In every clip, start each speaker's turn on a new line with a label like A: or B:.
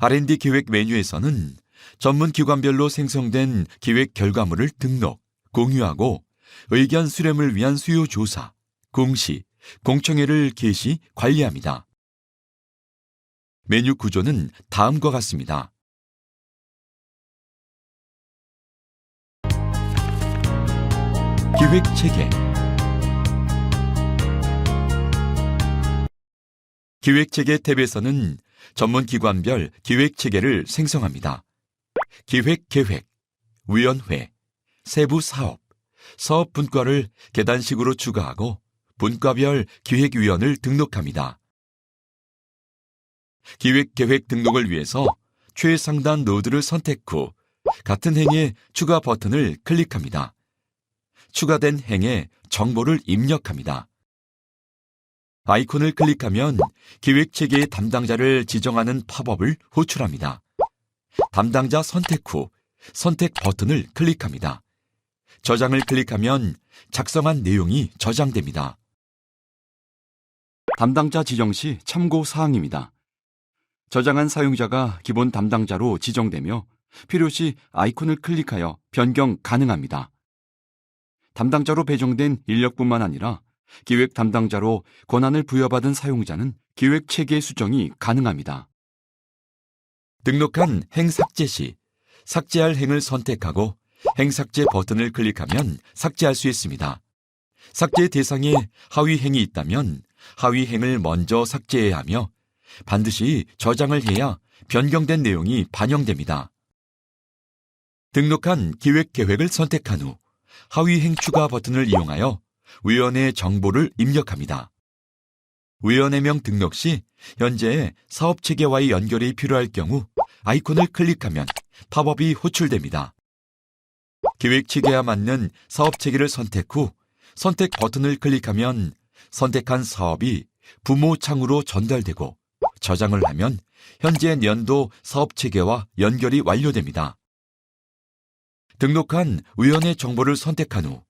A: R&D 기획 메뉴에서는 전문 기관별로 생성된 기획 결과물을 등록, 공유하고 의견 수렴을 위한 수요 조사, 공시, 공청회를 개시, 관리합니다. 메뉴 구조는 다음과 같습니다. 기획 체계. 기획 체계 탭에서는 전문 기관별 기획 체계를 생성합니다. 기획 계획, 위원회, 세부 사업, 사업 분과를 계단식으로 추가하고 분과별 기획위원을 등록합니다. 기획 계획 등록을 위해서 최상단 노드를 선택 후 같은 행에 추가 버튼을 클릭합니다. 추가된 행에 정보를 입력합니다. 아이콘을 클릭하면 기획체계의 담당자를 지정하는 팝업을 호출합니다. 담당자 선택 후 선택 버튼을 클릭합니다. 저장을 클릭하면 작성한 내용이 저장됩니다. 담당자 지정 시 참고 사항입니다. 저장한 사용자가 기본 담당자로 지정되며 필요시 아이콘을 클릭하여 변경 가능합니다. 담당자로 배정된 인력뿐만 아니라 기획 담당자로 권한을 부여받은 사용자는 기획 체계 수정이 가능합니다. 등록한 행 삭제 시 삭제할 행을 선택하고 행 삭제 버튼을 클릭하면 삭제할 수 있습니다. 삭제 대상에 하위 행이 있다면 하위 행을 먼저 삭제해야 하며 반드시 저장을 해야 변경된 내용이 반영됩니다. 등록한 기획 계획을 선택한 후 하위 행 추가 버튼을 이용하여 위원회 정보를 입력합니다. 위원회명 등록 시 현재 사업 체계와의 연결이 필요할 경우 아이콘을 클릭하면 팝업이 호출됩니다. 기획 체계와 맞는 사업 체계를 선택 후 선택 버튼을 클릭하면 선택한 사업이 부모 창으로 전달되고 저장을 하면 현재 연도 사업 체계와 연결이 완료됩니다. 등록한 위원회 정보를 선택한 후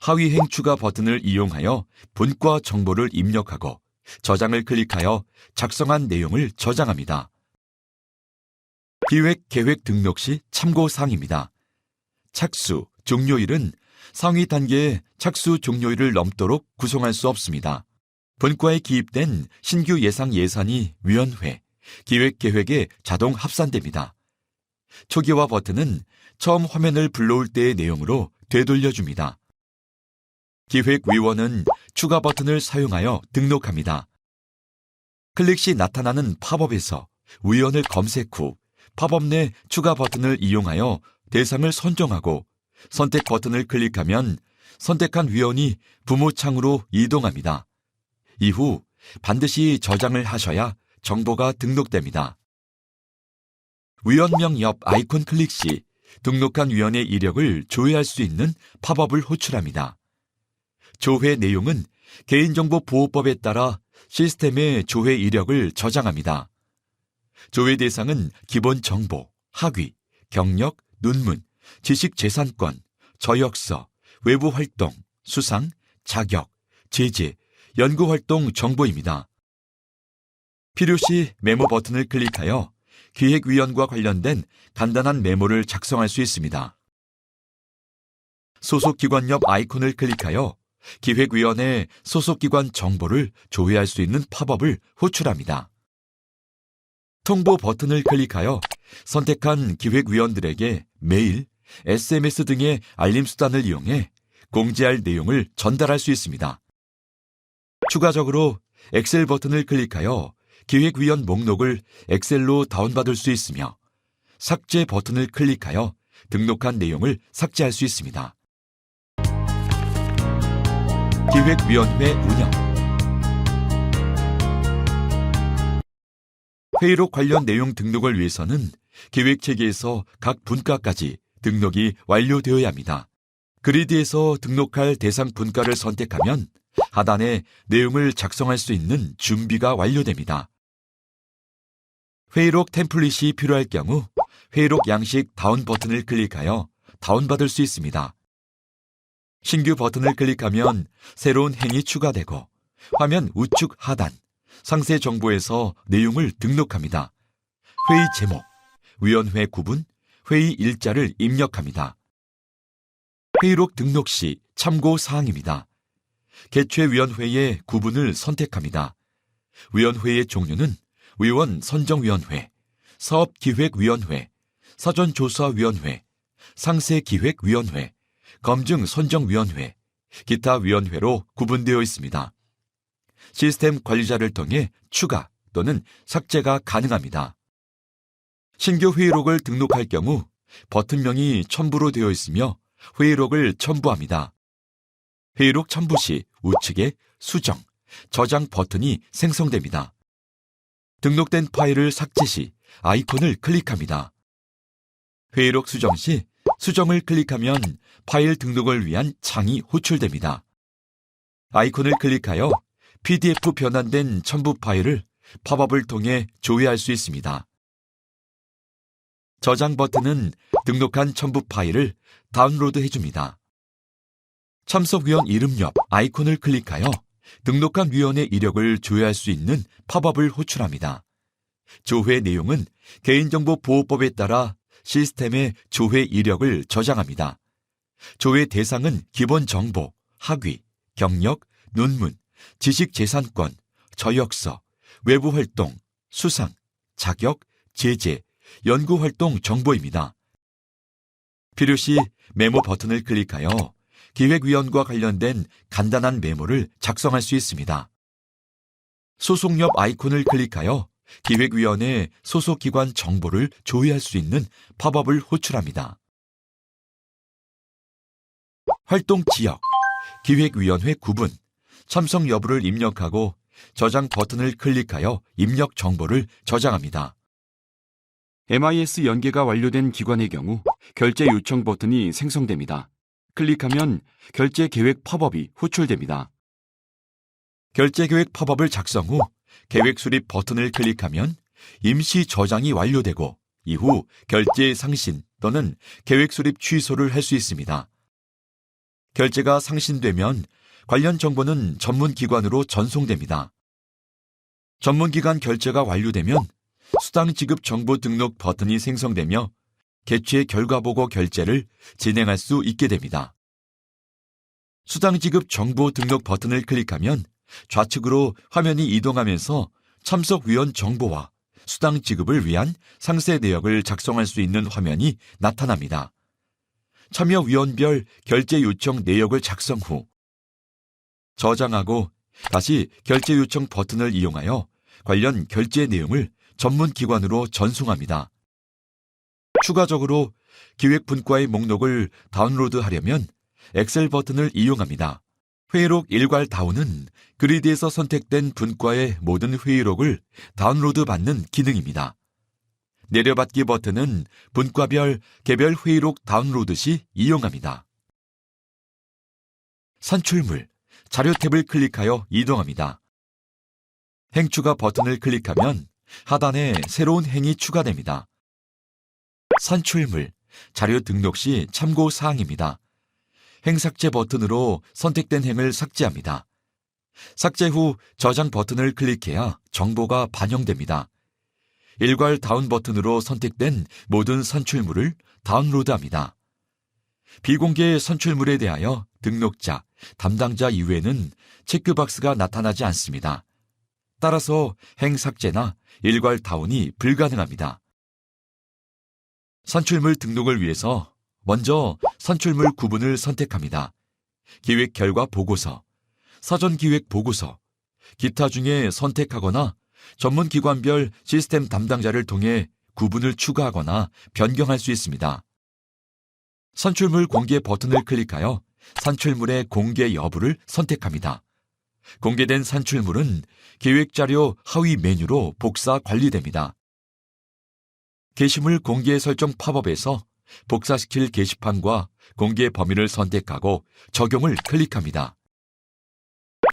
A: 하위 행 추가 버튼을 이용하여 분과 정보를 입력하고 저장을 클릭하여 작성한 내용을 저장합니다. 기획 계획 등록 시 참고사항입니다. 착수, 종료일은 상위 단계의 착수 종료일을 넘도록 구성할 수 없습니다. 분과에 기입된 신규 예상 예산이 위원회, 기획 계획에 자동 합산됩니다. 초기화 버튼은 처음 화면을 불러올 때의 내용으로 되돌려줍니다. 기획위원은 추가 버튼을 사용하여 등록합니다. 클릭 시 나타나는 팝업에서 위원을 검색 후 팝업 내 추가 버튼을 이용하여 대상을 선정하고 선택 버튼을 클릭하면 선택한 위원이 부모 창으로 이동합니다. 이후 반드시 저장을 하셔야 정보가 등록됩니다. 위원명 옆 아이콘 클릭 시 등록한 위원의 이력을 조회할 수 있는 팝업을 호출합니다. 조회 내용은 개인정보보호법에 따라 시스템에 조회 이력을 저장합니다. 조회 대상은 기본 정보, 학위, 경력, 논문, 지식재산권, 저역서, 외부 활동, 수상, 자격, 제재, 연구활동 정보입니다. 필요시 메모 버튼을 클릭하여 기획위원과 관련된 간단한 메모를 작성할 수 있습니다. 소속기관 옆 아이콘을 클릭하여 기획위원회 소속기관 정보를 조회할 수 있는 팝업을 호출합니다. 통보 버튼을 클릭하여 선택한 기획위원들에게 메일, SMS 등의 알림 수단을 이용해 공지할 내용을 전달할 수 있습니다. 추가적으로 엑셀 버튼을 클릭하여 기획위원 목록을 엑셀로 다운받을 수 있으며 삭제 버튼을 클릭하여 등록한 내용을 삭제할 수 있습니다. 기획위원회 운영. 회의록 관련 내용 등록을 위해서는 기획체계에서 각 분과까지 등록이 완료되어야 합니다. 그리드에서 등록할 대상 분과를 선택하면 하단에 내용을 작성할 수 있는 준비가 완료됩니다. 회의록 템플릿이 필요할 경우 회의록 양식 다운 버튼을 클릭하여 다운받을 수 있습니다. 신규 버튼을 클릭하면 새로운 행이 추가되고 화면 우측 하단, 상세 정보에서 내용을 등록합니다. 회의 제목, 위원회 구분, 회의 일자를 입력합니다. 회의록 등록 시 참고 사항입니다. 개최위원회의 구분을 선택합니다. 위원회의 종류는 위원 선정위원회, 사업기획위원회, 사전조사위원회, 상세기획위원회, 검증선정위원회, 기타 위원회로 구분되어 있습니다. 시스템 관리자를 통해 추가 또는 삭제가 가능합니다. 신규 회의록을 등록할 경우 버튼명이 첨부로 되어 있으며 회의록을 첨부합니다. 회의록 첨부 시 우측에 수정, 저장 버튼이 생성됩니다. 등록된 파일을 삭제 시 아이콘을 클릭합니다. 회의록 수정 시 수정을 클릭하면 파일 등록을 위한 창이 호출됩니다. 아이콘을 클릭하여 PDF 변환된 첨부 파일을 팝업을 통해 조회할 수 있습니다. 저장 버튼은 등록한 첨부 파일을 다운로드 해줍니다. 참석위원 이름 옆 아이콘을 클릭하여 등록한 위원의 이력을 조회할 수 있는 팝업을 호출합니다. 조회 내용은 개인정보보호법에 따라 시스템에 조회 이력을 저장합니다. 조회 대상은 기본 정보, 학위, 경력, 논문, 지식재산권, 저역서, 외부활동, 수상, 자격, 제재, 연구활동 정보입니다. 필요시 메모 버튼을 클릭하여 기획위원과 관련된 간단한 메모를 작성할 수 있습니다. 소속 옆 아이콘을 클릭하여 기획위원회 소속기관 정보를 조회할 수 있는 팝업을 호출합니다. 활동 지역, 기획위원회 구분, 참석 여부를 입력하고 저장 버튼을 클릭하여 입력 정보를 저장합니다.
B: MIS 연계가 완료된 기관의 경우 결제 요청 버튼이 생성됩니다. 클릭하면 결제 계획 팝업이 호출됩니다.
A: 결제 계획 팝업을 작성 후 계획 수립 버튼을 클릭하면 임시 저장이 완료되고 이후 결제 상신 또는 계획 수립 취소를 할 수 있습니다. 결제가 상신되면 관련 정보는 전문기관으로 전송됩니다. 전문기관 결제가 완료되면 수당 지급 정보 등록 버튼이 생성되며 개최 결과 보고 결제를 진행할 수 있게 됩니다. 수당 지급 정보 등록 버튼을 클릭하면 좌측으로 화면이 이동하면서 참석 위원 정보와 수당 지급을 위한 상세 내역을 작성할 수 있는 화면이 나타납니다. 참여 위원별 결제 요청 내역을 작성 후 저장하고 다시 결제 요청 버튼을 이용하여 관련 결제 내용을 전문기관으로 전송합니다. 추가적으로 기획분과의 목록을 다운로드하려면 엑셀 버튼을 이용합니다. 회의록 일괄 다운은 그리드에서 선택된 분과의 모든 회의록을 다운로드 받는 기능입니다. 내려받기 버튼은 분과별 개별 회의록 다운로드 시 이용합니다. 산출물, 자료 탭을 클릭하여 이동합니다. 행 추가 버튼을 클릭하면 하단에 새로운 행이 추가됩니다. 산출물, 자료 등록 시 참고 사항입니다. 행 삭제 버튼으로 선택된 행을 삭제합니다. 삭제 후 저장 버튼을 클릭해야 정보가 반영됩니다. 일괄 다운 버튼으로 선택된 모든 산출물을 다운로드합니다. 비공개 산출물에 대하여 등록자, 담당자 이외에는 체크박스가 나타나지 않습니다. 따라서 행 삭제나 일괄 다운이 불가능합니다. 산출물 등록을 위해서 먼저 산출물 구분을 선택합니다. 기획 결과 보고서, 사전 기획 보고서, 기타 중에 선택하거나 전문기관별 시스템 담당자를 통해 구분을 추가하거나 변경할 수 있습니다. 산출물 공개 버튼을 클릭하여 산출물의 공개 여부를 선택합니다. 공개된 산출물은 기획자료 하위 메뉴로 복사 관리됩니다. 게시물 공개 설정 팝업에서 복사시킬 게시판과 공개 범위를 선택하고 적용을 클릭합니다.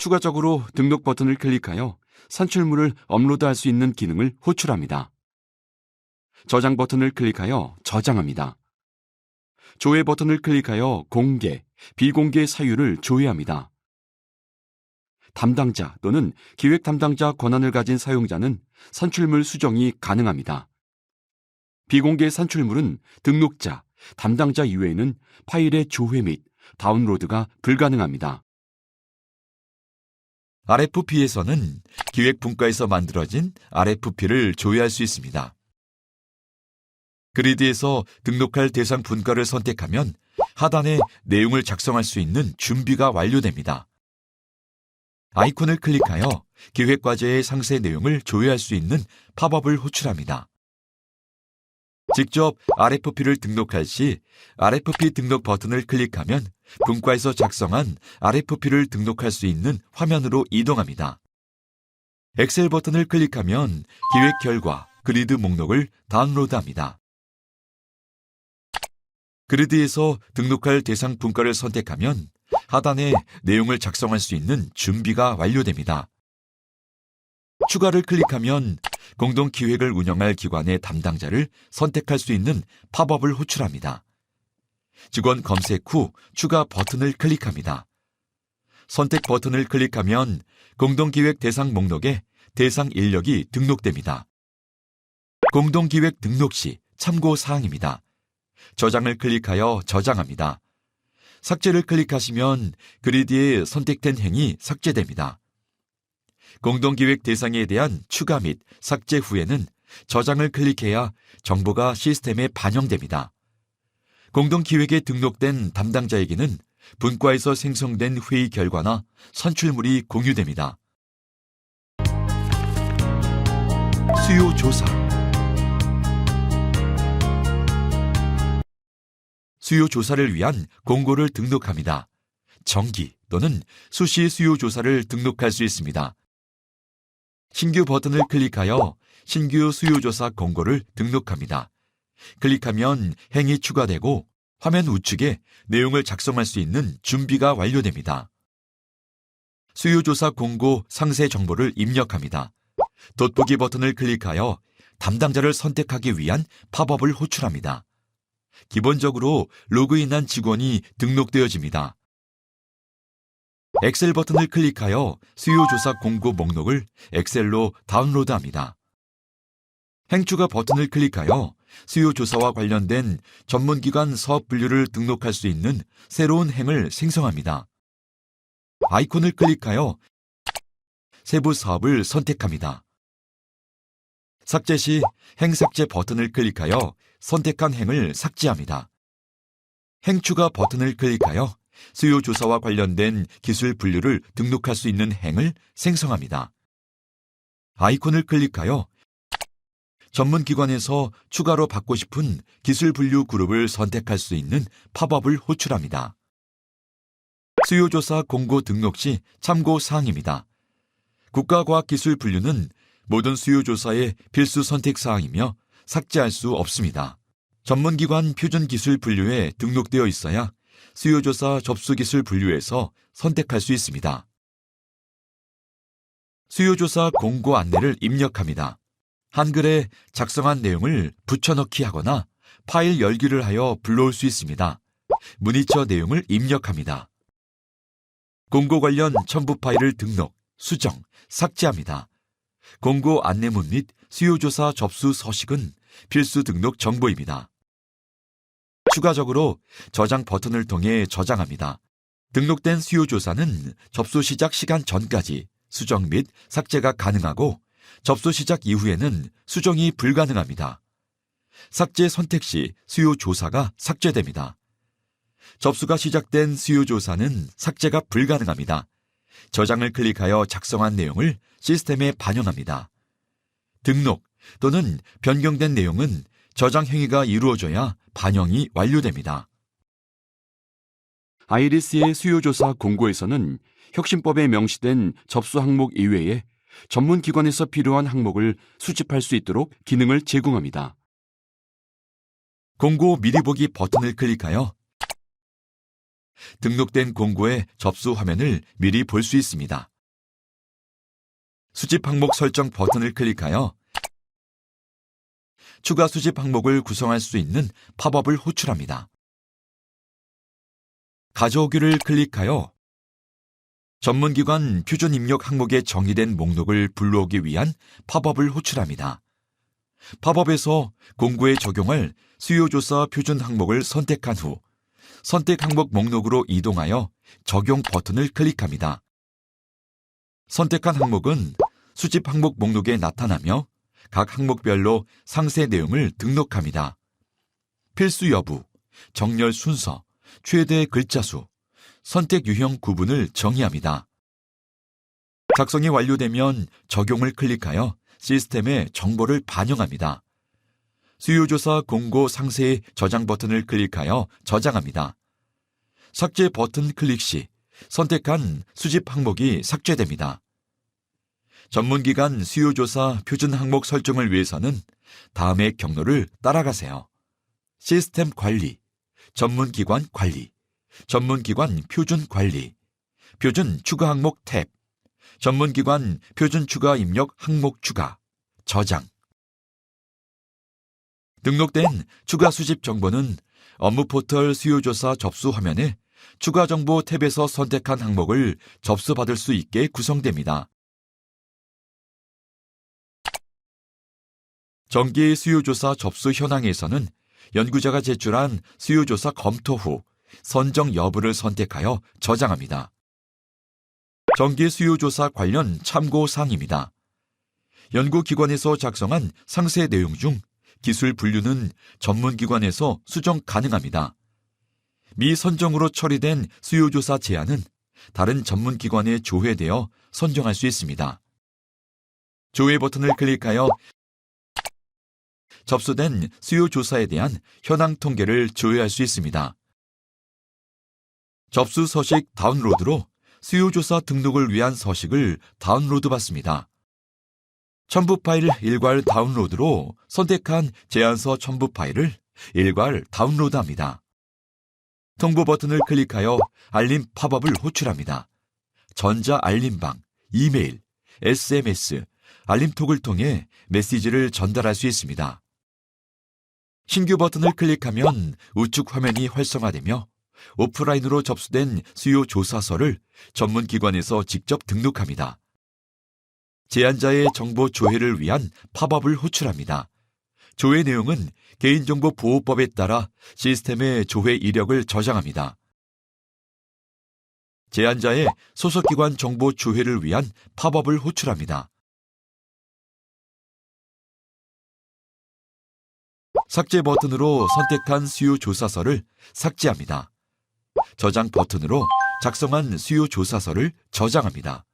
B: 추가적으로 등록 버튼을 클릭하여 산출물을 업로드할 수 있는 기능을 호출합니다. 저장 버튼을 클릭하여 저장합니다. 조회 버튼을 클릭하여 공개, 비공개 사유를 조회합니다. 담당자 또는 기획 담당자 권한을 가진 사용자는 산출물 수정이 가능합니다. 비공개 산출물은 등록자, 담당자 이외에는 파일의 조회 및 다운로드가 불가능합니다.
A: RFP에서는 기획분과에서 만들어진 RFP를 조회할 수 있습니다. 그리드에서 등록할 대상 분과를 선택하면 하단에 내용을 작성할 수 있는 준비가 완료됩니다. 아이콘을 클릭하여 기획과제의 상세 내용을 조회할 수 있는 팝업을 호출합니다. 직접 RFP를 등록할 시 RFP 등록 버튼을 클릭하면 분과에서 작성한 RFP를 등록할 수 있는 화면으로 이동합니다. 엑셀 버튼을 클릭하면 기획 결과, 그리드 목록을 다운로드합니다. 그리드에서 등록할 대상 분과를 선택하면 하단에 내용을 작성할 수 있는 준비가 완료됩니다. 추가를 클릭하면 공동 기획을 운영할 기관의 담당자를 선택할 수 있는 팝업을 호출합니다. 직원 검색 후 추가 버튼을 클릭합니다. 선택 버튼을 클릭하면 공동기획 대상 목록에 대상 인력이 등록됩니다. 공동기획 등록 시 참고 사항입니다. 저장을 클릭하여 저장합니다. 삭제를 클릭하시면 그리드에 선택된 행이 삭제됩니다. 공동기획 대상에 대한 추가 및 삭제 후에는 저장을 클릭해야 정보가 시스템에 반영됩니다. 공동기획에 등록된 담당자에게는 분과에서 생성된 회의 결과나 산출물이 공유됩니다. 수요 조사. 수요 조사를 위한 공고를 등록합니다. 정기 또는 수시 수요 조사를 등록할 수 있습니다. 신규 버튼을 클릭하여 신규 수요조사 공고를 등록합니다. 클릭하면 행이 추가되고 화면 우측에 내용을 작성할 수 있는 준비가 완료됩니다. 수요조사 공고 상세 정보를 입력합니다. 돋보기 버튼을 클릭하여 담당자를 선택하기 위한 팝업을 호출합니다. 기본적으로 로그인한 직원이 등록되어집니다. 엑셀 버튼을 클릭하여 수요조사 공고 목록을 엑셀로 다운로드합니다. 행추가 버튼을 클릭하여 수요조사와 관련된 전문기관 사업 분류를 등록할 수 있는 새로운 행을 생성합니다. 아이콘을 클릭하여 세부 사업을 선택합니다. 삭제 시 행 삭제 버튼을 클릭하여 선택한 행을 삭제합니다. 행추가 버튼을 클릭하여 수요조사와 관련된 기술 분류를 등록할 수 있는 행을 생성합니다. 아이콘을 클릭하여 전문기관에서 추가로 받고 싶은 기술 분류 그룹을 선택할 수 있는 팝업을 호출합니다. 수요조사 공고 등록 시 참고 사항입니다. 국가과학기술 분류는 모든 수요조사의 필수 선택 사항이며 삭제할 수 없습니다. 전문기관 표준기술 분류에 등록되어 있어야 수요조사 접수기술 분류에서 선택할 수 있습니다. 수요조사 공고 안내를 입력합니다. 한글에 작성한 내용을 붙여넣기 하거나 파일 열기를 하여 불러올 수 있습니다. 문의처 내용을 입력합니다. 공고 관련 첨부 파일을 등록, 수정, 삭제합니다. 공고 안내문 및 수요조사 접수 서식은 필수 등록 정보입니다. 추가적으로 저장 버튼을 통해 저장합니다. 등록된 수요조사는 접수 시작 시간 전까지 수정 및 삭제가 가능하고 접수 시작 이후에는 수정이 불가능합니다. 삭제 선택 시 수요조사가 삭제됩니다. 접수가 시작된 수요조사는 삭제가 불가능합니다. 저장을 클릭하여 작성한 내용을 시스템에 반영합니다. 등록 또는 변경된 내용은 저장 행위가 이루어져야 반영이 완료됩니다.
B: 아이리스의 수요조사 공고에서는 혁신법에 명시된 접수 항목 이외에 전문기관에서 필요한 항목을 수집할 수 있도록 기능을 제공합니다.
A: 공고 미리 보기 버튼을 클릭하여 등록된 공고의 접수 화면을 미리 볼 수 있습니다. 수집 항목 설정 버튼을 클릭하여 추가 수집 항목을 구성할 수 있는 팝업을 호출합니다. 가져오기를 클릭하여 전문기관 표준 입력 항목에 정의된 목록을 불러오기 위한 팝업을 호출합니다. 팝업에서 공고에 적용할 수요조사 표준 항목을 선택한 후 선택 항목 목록으로 이동하여 적용 버튼을 클릭합니다. 선택한 항목은 수집 항목 목록에 나타나며 각 항목별로 상세 내용을 등록합니다. 필수 여부, 정렬 순서, 최대 글자 수, 선택 유형 구분을 정의합니다. 작성이 완료되면 적용을 클릭하여 시스템에 정보를 반영합니다. 수요조사 공고 상세의 저장 버튼을 클릭하여 저장합니다. 삭제 버튼 클릭 시 선택한 수집 항목이 삭제됩니다. 전문기관 수요조사 표준 항목 설정을 위해서는 다음의 경로를 따라가세요. 시스템 관리, 전문기관 관리, 전문기관 표준 관리, 표준 추가 항목 탭, 전문기관 표준 추가 입력 항목 추가, 저장. 등록된 추가 수집 정보는 업무 포털 수요조사 접수 화면에 추가 정보 탭에서 선택한 항목을 접수받을 수 있게 구성됩니다. 정기 수요조사 접수 현황에서는 연구자가 제출한 수요조사 검토 후 선정 여부를 선택하여 저장합니다. 정기 수요조사 관련 참고사항입니다. 연구기관에서 작성한 상세 내용 중 기술 분류는 전문기관에서 수정 가능합니다. 미선정으로 처리된 수요조사 제안은 다른 전문기관에 조회되어 선정할 수 있습니다. 조회 버튼을 클릭하여 접수된 수요조사에 대한 현황 통계를 조회할 수 있습니다. 접수 서식 다운로드로 수요조사 등록을 위한 서식을 다운로드 받습니다. 첨부 파일 일괄 다운로드로 선택한 제안서 첨부 파일을 일괄 다운로드합니다. 통보 버튼을 클릭하여 알림 팝업을 호출합니다. 전자 알림방, 이메일, SMS, 알림톡을 통해 메시지를 전달할 수 있습니다. 신규 버튼을 클릭하면 우측 화면이 활성화되며 오프라인으로 접수된 수요 조사서를 전문기관에서 직접 등록합니다. 제안자의 정보 조회를 위한 팝업을 호출합니다. 조회 내용은 개인정보보호법에 따라 시스템의 조회 이력을 저장합니다. 제안자의 소속기관 정보 조회를 위한 팝업을 호출합니다. 삭제 버튼으로 선택한 수요 조사서를 삭제합니다. 저장 버튼으로 작성한 수요 조사서를 저장합니다.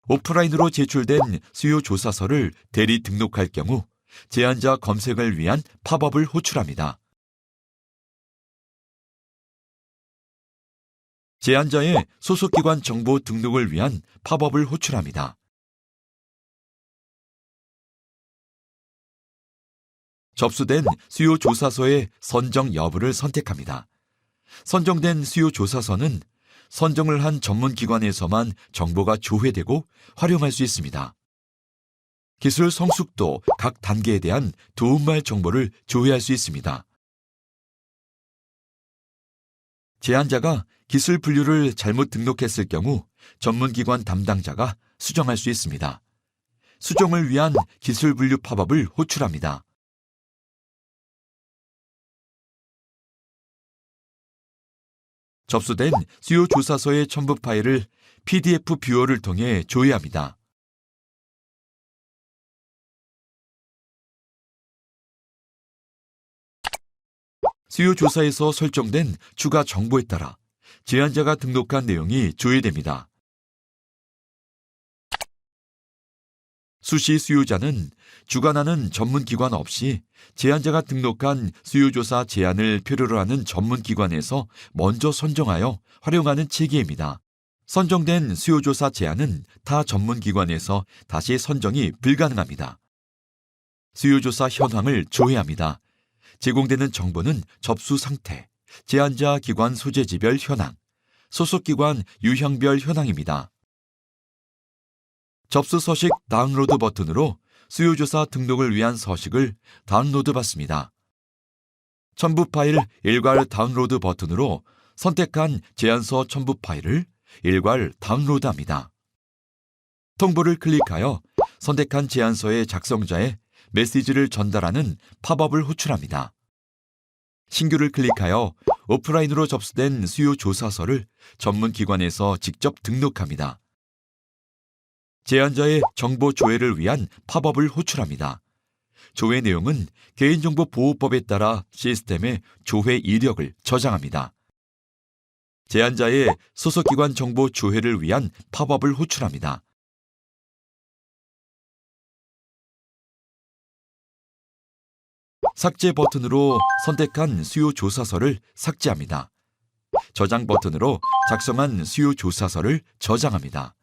A: 오프라인으로 제출된 수요 조사서를 대리 등록할 경우 제안자 검색을 위한 팝업을 호출합니다. 제안자의 소속기관 정보 등록을 위한 팝업을 호출합니다. 접수된 수요 조사서의 선정 여부를 선택합니다. 선정된 수요 조사서는 선정을 한 전문기관에서만 정보가 조회되고 활용할 수 있습니다. 기술 성숙도 각 단계에 대한 도움말 정보를 조회할 수 있습니다. 제안자가 기술 분류를 잘못 등록했을 경우 전문기관 담당자가 수정할 수 있습니다. 수정을 위한 기술 분류 팝업을 호출합니다. 접수된 수요 조사서의 첨부 파일을 PDF 뷰어를 통해 조회합니다. 수요 조사에서 설정된 추가 정보에 따라 제안자가 등록한 내용이 조회됩니다. 수시 수요자는 주관하는 전문기관 없이 제안자가 등록한 수요조사 제안을 필요로 하는 전문기관에서 먼저 선정하여 활용하는 체계입니다. 선정된 수요조사 제안은 타 전문기관에서 다시 선정이 불가능합니다. 수요조사 현황을 조회합니다. 제공되는 정보는 접수 상태, 제안자 기관 소재지별 현황, 소속기관 유형별 현황입니다. 접수 서식 다운로드 버튼으로 수요조사 등록을 위한 서식을 다운로드 받습니다. 첨부 파일 일괄 다운로드 버튼으로 선택한 제안서 첨부 파일을 일괄 다운로드합니다. 통보를 클릭하여 선택한 제안서의 작성자의 메시지를 전달하는 팝업을 호출합니다. 신규를 클릭하여 오프라인으로 접수된 수요 조사서를 전문 기관에서 직접 등록합니다. 제한자의 정보 조회를 위한 팝업을 호출합니다. 조회 내용은 개인정보보호법에 따라 시스템에 조회 이력을 저장합니다. 제한자의 소속기관 정보 조회를 위한 팝업을 호출합니다. 삭제 버튼으로 선택한 수요 조사서를 삭제합니다. 저장 버튼으로 작성한 수요 조사서를 저장합니다.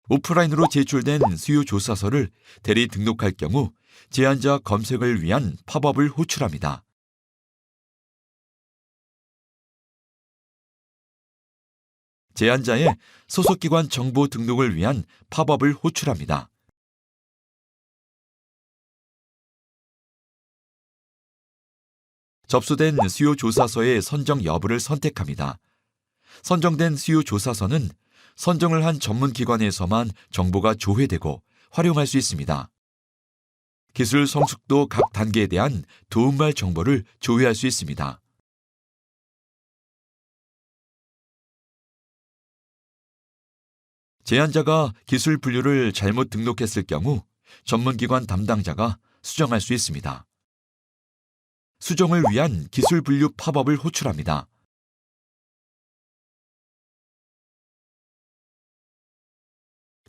A: 오프라인으로 제출된 수요 조사서를 대리 등록할 경우 제한자 검색을 위한 팝업을 호출합니다. 제한자의 소속기관 정보 등록을 위한 팝업을 호출합니다. 접수된 수요 조사서의 선정 여부를 선택합니다. 선정된 수요 조사서는 선정을 한 전문 기관에서만 정보가 조회되고 활용할 수 있습니다. 기술 성숙도 각 단계에 대한 도움말 정보를 조회할 수 있습니다. 제한자가 기술 분류를 잘못 등록했을 경우 전문기관 담당자가 수정할 수 있습니다. 수정을 위한 기술 분류 팝업을 호출합니다.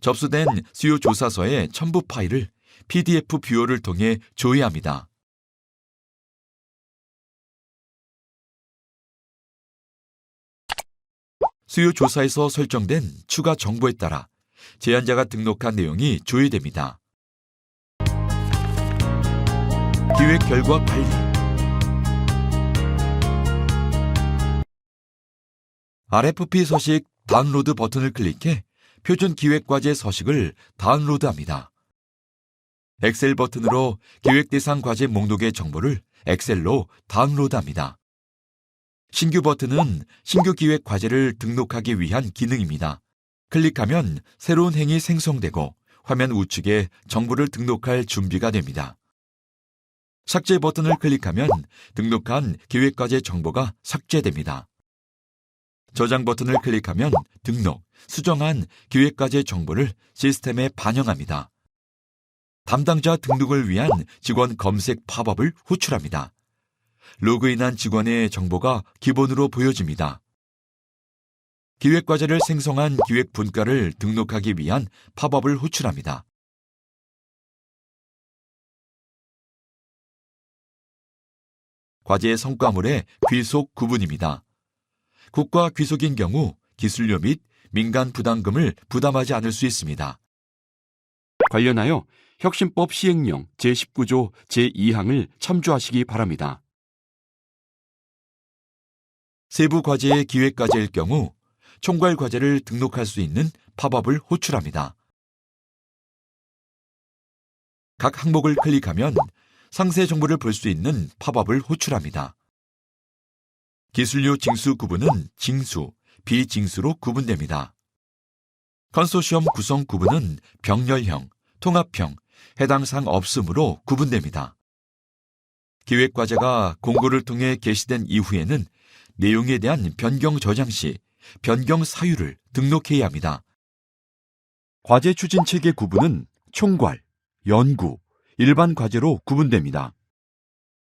A: 접수된 수요 조사서의 첨부 파일을 PDF 뷰어를 통해 조회합니다. 수요 조사에서 설정된 추가 정보에 따라 제한자가 등록한 내용이 조회됩니다. 기획 결과 관리. RFP 서식 다운로드 버튼을 클릭해 표준 기획과제 서식을 다운로드합니다. 엑셀 버튼으로 기획 대상 과제 목록의 정보를 엑셀로 다운로드합니다. 신규 버튼은 신규 기획 과제를 등록하기 위한 기능입니다. 클릭하면 새로운 행이 생성되고 화면 우측에 정보를 등록할 준비가 됩니다. 삭제 버튼을 클릭하면 등록한 기획 과제 정보가 삭제됩니다. 저장 버튼을 클릭하면 등록, 수정한 기획과제 정보를 시스템에 반영합니다. 담당자 등록을 위한 직원 검색 팝업을 호출합니다. 로그인한 직원의 정보가 기본으로 보여집니다. 기획과제를 생성한 기획 분과를 등록하기 위한 팝업을 호출합니다. 과제 성과물의 귀속 구분입니다. 국가 귀속인 경우 기술료 및 민간 부담금을 부담하지 않을 수 있습니다.
B: 관련하여 혁신법 시행령 제19조 제2항을 참조하시기 바랍니다.
A: 세부 과제의 기획 과제일 경우 총괄 과제를 등록할 수 있는 팝업을 호출합니다. 각 항목을 클릭하면 상세 정보를 볼 수 있는 팝업을 호출합니다. 기술료 징수 구분은 징수, 비징수로 구분됩니다. 컨소시엄 구성 구분은 병렬형, 통합형, 해당 사항 없음으로 구분됩니다. 기획과제가 공고를 통해 게시된 이후에는 내용에 대한 변경 저장 시 변경 사유를 등록해야 합니다.
B: 과제 추진 체계 구분은 총괄, 연구, 일반 과제로 구분됩니다.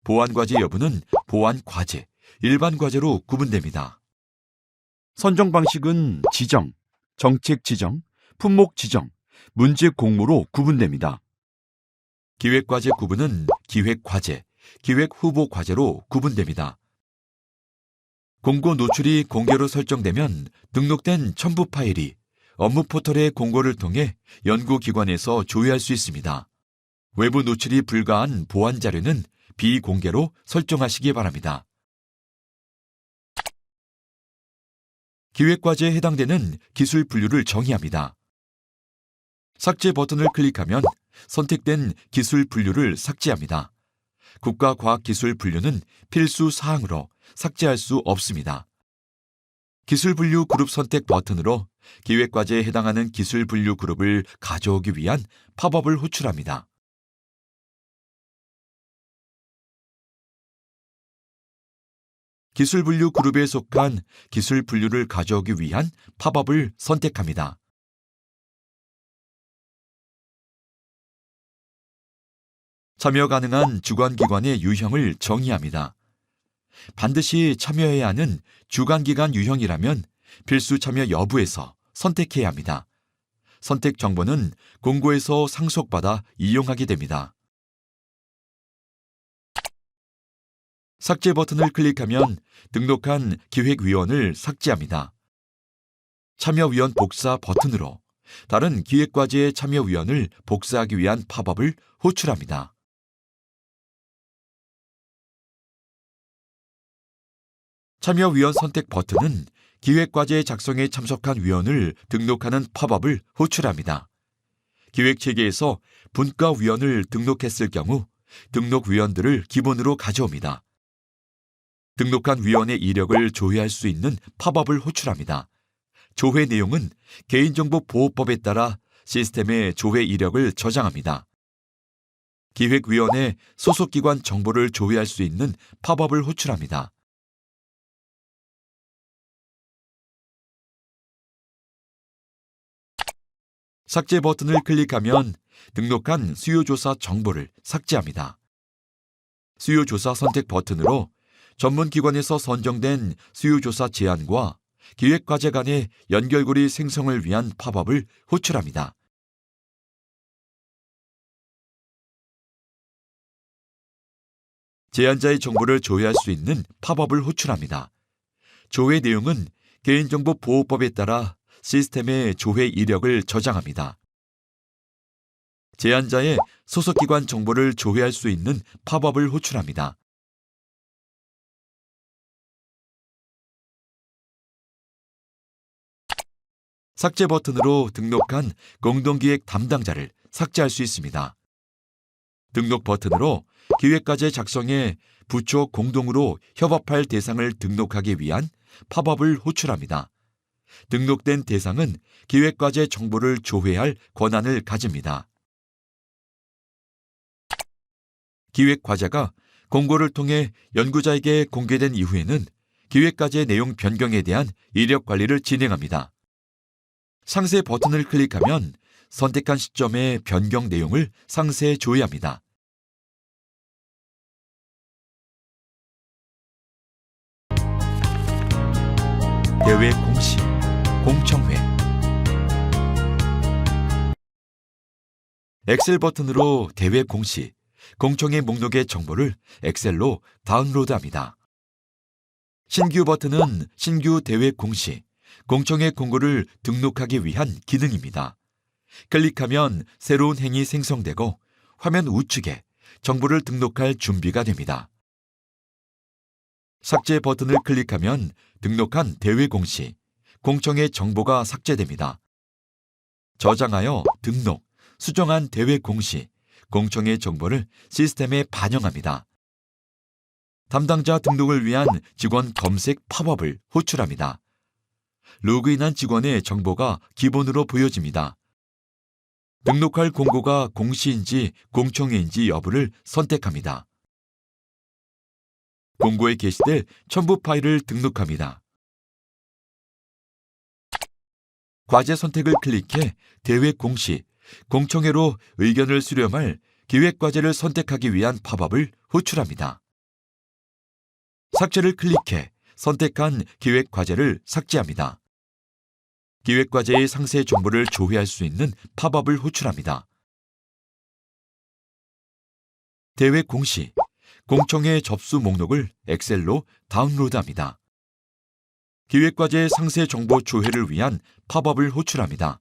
A: 보완 과제 여부는 보완 과제, 일반 과제로 구분됩니다.
B: 선정 방식은 지정, 정책 지정, 품목 지정, 문제 공모로 구분됩니다.
A: 기획 과제 구분은 기획 과제, 기획 후보 과제로 구분됩니다. 공고 노출이 공개로 설정되면 등록된 첨부 파일이 업무 포털의 공고를 통해 연구기관에서 조회할 수 있습니다. 외부 노출이 불가한 보완 자료는 비공개로 설정하시기 바랍니다. 기획과제에 해당되는 기술 분류를 정의합니다. 삭제 버튼을 클릭하면 선택된 기술 분류를 삭제합니다. 국가과학기술 분류는 필수 사항으로 삭제할 수 없습니다. 기술 분류 그룹 선택 버튼으로 기획과제에 해당하는 기술 분류 그룹을 가져오기 위한 팝업을 호출합니다. 기술 분류 그룹에 속한 기술 분류를 가져오기 위한 팝업을 선택합니다. 참여 가능한 주관기관의 유형을 정의합니다. 반드시 참여해야 하는 주관기관 유형이라면 필수 참여 여부에서 선택해야 합니다. 선택 정보는 공고에서 상속받아 이용하게 됩니다. 삭제 버튼을 클릭하면 등록한 기획위원을 삭제합니다. 참여위원 복사 버튼으로 다른 기획과제의 참여위원을 복사하기 위한 팝업을 호출합니다. 참여위원 선택 버튼은 기획과제 작성에 참석한 위원을 등록하는 팝업을 호출합니다. 기획체계에서 분과위원을 등록했을 경우 등록 위원들을 기본으로 가져옵니다. 등록한 위원의 이력을 조회할 수 있는 팝업을 호출합니다. 조회 내용은 개인정보보호법에 따라 시스템에 조회 이력을 저장합니다. 기획위원회 소속기관 정보를 조회할 수 있는 팝업을 호출합니다. 삭제 버튼을 클릭하면 등록한 수요조사 정보를 삭제합니다. 수요조사 선택 버튼으로 전문기관에서 선정된 수요조사 제안과 기획과제 간의 연결고리 생성을 위한 팝업을 호출합니다. 제안자의 정보를 조회할 수 있는 팝업을 호출합니다. 조회 내용은 개인정보보호법에 따라 시스템에 조회 이력을 저장합니다. 제안자의 소속기관 정보를 조회할 수 있는 팝업을 호출합니다. 삭제 버튼으로 등록한 공동기획 담당자를 삭제할 수 있습니다. 등록 버튼으로 기획과제 작성에 부처 공동으로 협업할 대상을 등록하기 위한 팝업을 호출합니다. 등록된 대상은 기획과제 정보를 조회할 권한을 가집니다. 기획과제가 공고를 통해 연구자에게 공개된 이후에는 기획과제 내용 변경에 대한 이력 관리를 진행합니다. 상세 버튼을 클릭하면 선택한 시점의 변경 내용을 상세에 조회합니다. 대회 공시, 공청회. 엑셀 버튼으로 대회 공시, 공청회 목록의 정보를 엑셀로 다운로드합니다. 신규 버튼은 신규 대회 공시, 공청회 공고를 등록하기 위한 기능입니다. 클릭하면 새로운 행이 생성되고 화면 우측에 정보를 등록할 준비가 됩니다. 삭제 버튼을 클릭하면 등록한 대회 공시, 공청회 정보가 삭제됩니다. 저장하여 등록, 수정한 대회 공시, 공청회 정보를 시스템에 반영합니다. 담당자 등록을 위한 직원 검색 팝업을 호출합니다. 로그인한 직원의 정보가 기본으로 보여집니다. 등록할 공고가 공시인지 공청회인지 여부를 선택합니다. 공고에 게시될 첨부 파일을 등록합니다. 과제 선택을 클릭해 대회 공시, 공청회로 의견을 수렴할 기획과제를 선택하기 위한 팝업을 호출합니다. 삭제를 클릭해 선택한 기획과제를 삭제합니다. 기획과제의 상세 정보를 조회할 수 있는 팝업을 호출합니다. 대회 공시, 공청회 접수 목록을 엑셀로 다운로드합니다. 기획과제 상세 정보 조회를 위한 팝업을 호출합니다.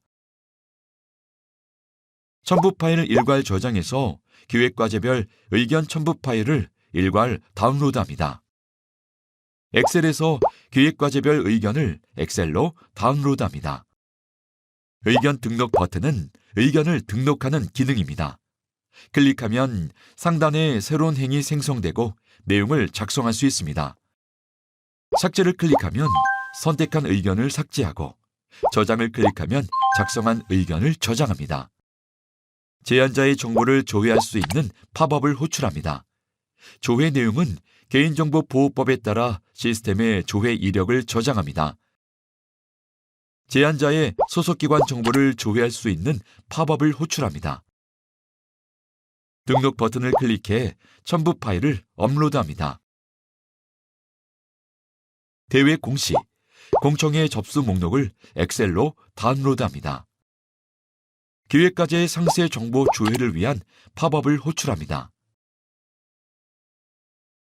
A: 첨부 파일 일괄 저장해서 기획과제별 의견 첨부 파일을 일괄 다운로드합니다. 엑셀에서 기획과제별 의견을 엑셀로 다운로드합니다. 의견 등록 버튼은 의견을 등록하는 기능입니다. 클릭하면 상단에 새로운 행이 생성되고 내용을 작성할 수 있습니다. 삭제를 클릭하면 선택한 의견을 삭제하고 저장을 클릭하면 작성한 의견을 저장합니다. 제안자의 정보를 조회할 수 있는 팝업을 호출합니다. 조회 내용은 개인정보보호법에 따라 시스템의 조회 이력을 저장합니다. 제한자의 소속기관 정보를 조회할 수 있는 팝업을 호출합니다. 등록 버튼을 클릭해 첨부 파일을 업로드합니다. 대회 공시, 공청회 접수 목록을 엑셀로 다운로드합니다. 기획과제의 상세 정보 조회를 위한 팝업을 호출합니다.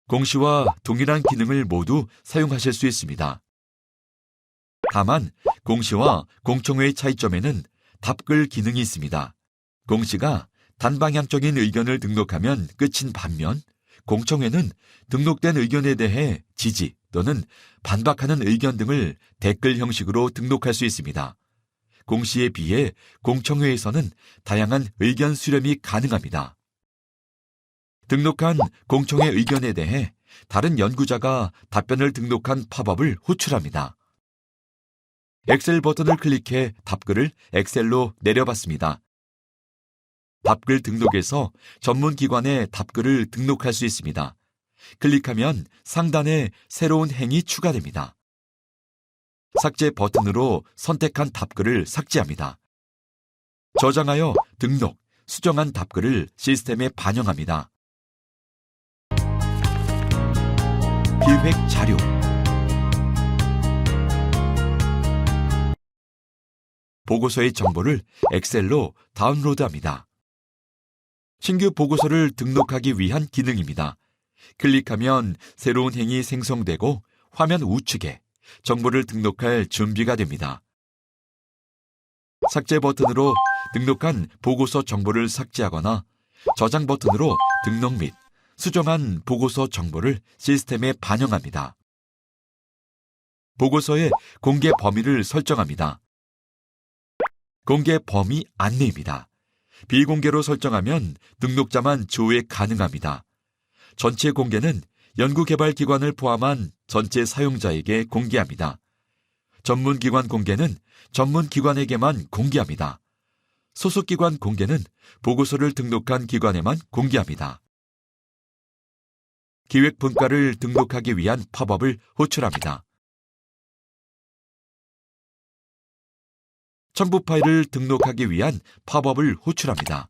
A: 공시와 동일한 기능을 모두 사용하실 수 있습니다. 다만 공시와 공청회의 차이점에는 답글 기능이 있습니다. 공시가 단방향적인 의견을 등록하면 끝인 반면 공청회는 등록된 의견에 대해 지지 또는 반박하는 의견 등을 댓글 형식으로 등록할 수 있습니다. 공시에 비해 공청회에서는 다양한 의견 수렴이 가능합니다. 등록한 공청회 의견에 대해 다른 연구자가 답변을 등록한 팝업을 호출합니다. 엑셀 버튼을 클릭해 답글을 엑셀로 내려받습니다. 답글 등록에서 전문 기관의 답글을 등록할 수 있습니다. 클릭하면 상단에 새로운 행이 추가됩니다. 삭제 버튼으로 선택한 답글을 삭제합니다. 저장하여 등록, 수정한 답글을 시스템에 반영합니다. 기획 자료 보고서의 정보를 엑셀로 다운로드합니다. 신규 보고서를 등록하기 위한 기능입니다. 클릭하면 새로운 행이 생성되고 화면 우측에 정보를 등록할 준비가 됩니다. 삭제 버튼으로 등록한 보고서 정보를 삭제하거나 저장 버튼으로 등록 및 수정한 보고서 정보를 시스템에 반영합니다. 보고서의 공개 범위를 설정합니다. 공개 범위 안내입니다. 비공개로 설정하면 등록자만 조회 가능합니다. 전체 공개는 연구개발기관을 포함한 전체 사용자에게 공개합니다. 전문기관 공개는 전문기관에게만 공개합니다. 소속기관 공개는 보고서를 등록한 기관에만 공개합니다. 기획분과를 등록하기 위한 팝업을 호출합니다. 첨부 파일을 등록하기 위한 팝업을 호출합니다.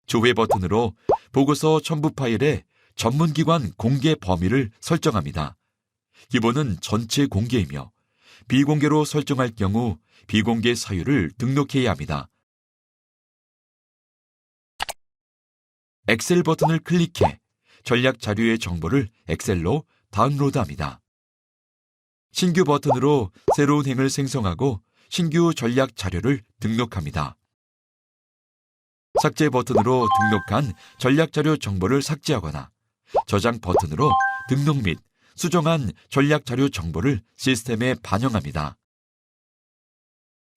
A: 조회 버튼으로 보고서 첨부 파일의 전문기관 공개 범위를 설정합니다. 기본은 전체 공개이며 비공개로 설정할 경우 비공개 사유를 등록해야 합니다. 엑셀 버튼을 클릭해 전략 자료의 정보를 엑셀로 다운로드합니다. 신규 버튼으로 새로운 행을 생성하고 신규 전략 자료를 등록합니다. 삭제 버튼으로 등록한 전략 자료 정보를 삭제하거나 저장 버튼으로 등록 및 수정한 전략 자료 정보를 시스템에 반영합니다.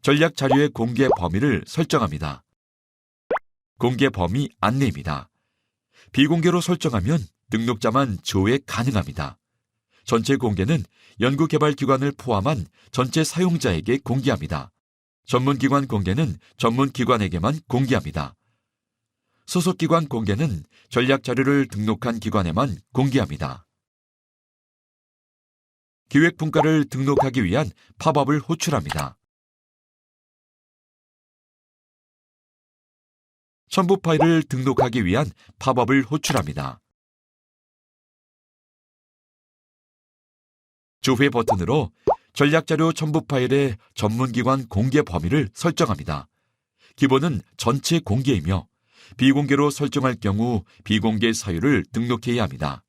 A: 전략 자료의 공개 범위를 설정합니다. 공개 범위 안내입니다. 비공개로 설정하면 등록자만 조회 가능합니다. 전체 공개는 연구개발기관을 포함한 전체 사용자에게 공개합니다. 전문기관 공개는 전문기관에게만 공개합니다. 소속기관 공개는 전략자료를 등록한 기관에만 공개합니다. 기획분과를 등록하기 위한 팝업을 호출합니다. 첨부 파일을 등록하기 위한 팝업을 호출합니다. 조회 버튼으로 전략자료 첨부 파일의 전문기관 공개 범위를 설정합니다. 기본은 전체 공개이며 비공개로 설정할 경우 비공개 사유를 등록해야 합니다.